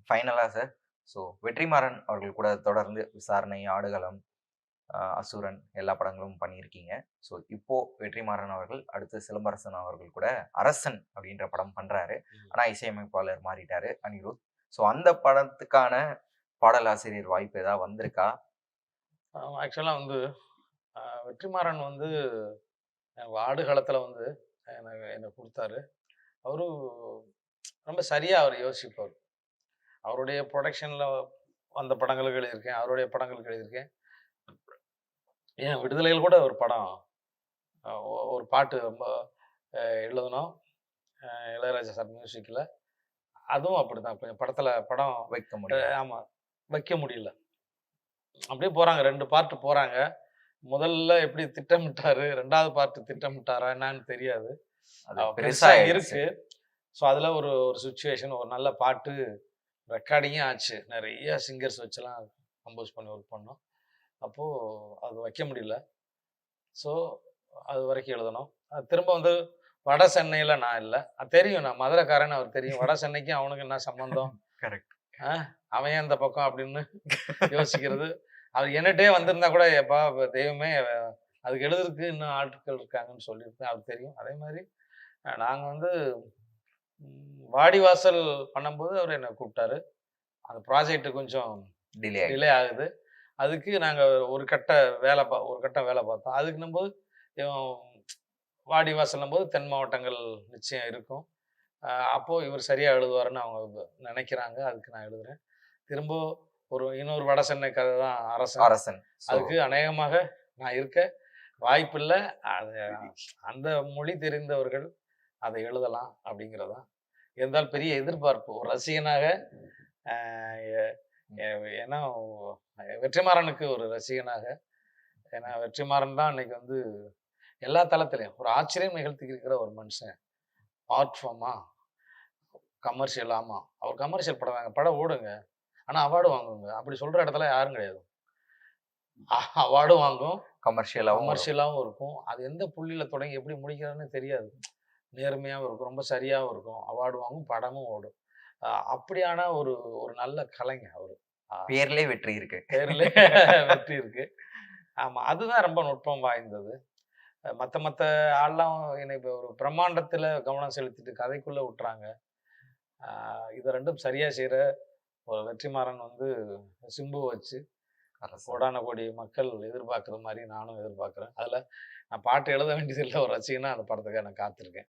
ஃபைனலா sir, so Vetrimaaran அவர்கள் கூட தொடர்ந்து விசாரணை, ஆடுகளம், அசுரன் எல்லா படங்களும் பண்ணியிருக்கீங்க. ஸோ இப்போ வெற்றிமாறன் அவர்கள் அடுத்து சிலம்பரசன் அவர்கள் கூட அரசன் அப்படின்ற படம் பண்றாரு. ஆனா இசையமைப்பாளர் மாறிட்டாரு அனிருத். ஸோ அந்த படத்துக்கான பாடலாசிரியர் வாய்ப்பு ஏதாவது வந்திருக்கா? ஆக்சுவலா வந்து வெற்றிமாறன் வந்து ஆடுகளத்துல வந்து எனக்கு குடுத்தாரு. அவரு ரொம்ப சரியா அவரு யோசிப்பாரு. அவருடைய புரொடக்ஷன்ல வந்த படங்களுக்கு எழுதியிருக்கேன். அவருடைய படங்களுக்கு எழுதியிருக்கேன். ஏன் விடுதலையில் கூட ஒரு படம் ஒரு பாட்டு ரொம்ப எழுதுனோம். இளையராஜா சார் மியூசிக்ல. அதுவும் அப்படிதான். கொஞ்சம் படம் வைக்க முடியும். ஆமா. வைக்க முடியல. அப்படியே போறாங்க. 2 பார்ட் போறாங்க. முதல்ல எப்படி திட்டமிட்டாரு, 2வது பார்ட் திட்டமிட்டாரா என்னான்னு தெரியாது. அது பெருசா பெருசா ஆயிடுச்சு. இருக்கு. ஸோ அதுல ஒரு ஒரு சிச்சுவேஷன், ஒரு நல்ல பாட்டு ரெக்கார்டிங்கும் ஆச்சு. நெறைய சிங்கர்ஸ் வச்சுலாம் கம்போஸ் பண்ணி ஒர்க் பண்ணோம். அப்போ அது வைக்க முடியல. ஸோ அது வரைக்கும் எழுதணும். திரும்ப வந்து வட சென்னையில நான் இல்ல. அது தெரியும், நான் மதுரைக்காரன்னு அவருக்கு தெரியும். வட சென்னைக்கும் அவனுக்கும் என்ன சம்பந்தம்? கரெக்ட். அ அவன் ஏன் இந்த பக்கம் அப்படின்னு யோசிக்கிறது. அவர் என்னட்டயே வந்திருந்தா கூட, "எப்பா தெய்வமே அதுக்கு எழுதுறதுக்கு இன்னும் ஆட்கள் இருக்காங்கன்னு" சொல்லியிருப்பேன். அவருக்கு தெரியும். அதே மாரி நாங்க வந்து வாடிவாசல் பண்ணும்போது அவரு என்ன கூப்பிட்டாரு. அந்த ப்ராஜெக்ட் கொஞ்சம் டிலே டிலே ஆயிடுச்சு. ஆகுது. அதுக்கு நாங்க ஒரு கட்டம் வேல பார்த்தோம். அதுக்குன்னும்போது இவன் வாடிவாசல்ன்னும்போது தென் மாவட்டங்கள் நிச்சயம் இருக்கும். அப்போ இவர் சரியா எழுதுவாருன்னு அவங்க நெனைக்கிறாங்க. அதுக்கு நான் எழுதுறேன். திரும்ப இன்னொரு வட சென்னை கதை தான் அரசன். அரசன். ஸோ அதுக்கு அநேகமாக நான் இருக்க வாய்ப்பில்ல. அது அந்த மொழி தெரிந்தவர்கள் அதை எழுதலாம் அப்படிங்கிறது தான். இருந்தாலும் பெரிய எதிர்பார்ப்பு. ஒரு ரசிகனாக அ எ எ ஏன்னா வெற்றிமாறனுக்கு ஒரு ரசிகனாக, ஏன்னா வெற்றிமாறன் தான் அன்னைக்கு வந்து எல்லா தளத்திலயும் ஒரு ஆச்சரியம் நிகழ்த்தி இருக்கிற ஒரு மனுஷன். ஆர்ட் ஃபார்மா, கமர்ஷியல் ஆமா. அவர் கமர்ஷியல் படம் ஓடுங்க. ஆனா அவார்டு வாங்குங்க. அப்படி சொல்ற இடத்துல யாரும் கிடையாது. அவார்டும் வாங்கும். கமர்ஷியலாவும் வரும். கமர்ஷியலாவும் இருக்கும். அது எந்த புள்ளியில தொடங்கி எப்படி முடிக்கிறதுன்னு தெரியாது. நேர்மையாவும் இருக்கும். ரொம்ப சரியாவும் இருக்கும். அவார்டு வாங்கும். படமும் ஓடும். அப்படியான ஒரு ஒரு நல்ல கலைஞர் அவரு. அ பேர்லயே வெற்றி இருக்கு. பேர்லயே வெற்றி இருக்கு. ஆமா. அதுதான் ரொம்ப நுட்பம் வாய்ந்தது. மத்த ஆள்லாம் என்னை இப்ப ஒரு பிரம்மாண்டத்துல கவனம் செலுத்திட்டு கதைக்குள்ள விட்டுறாங்க. அ இத 2ம் சரியா செய்ற ஒரு வெற்றிமாறன் வந்து சிம்புவ வச்சு அரசன். கோடான கோடி மக்கள் எதிர்பார்க்கிற மாரி நானும் எதிர்பார்க்கிறேன். அதுல நான் பாட்டு எழுத வேண்டியதில்ல. ஒரு ரசிகனா அந்த படத்துக்காக நான் காத்திருக்கேன்.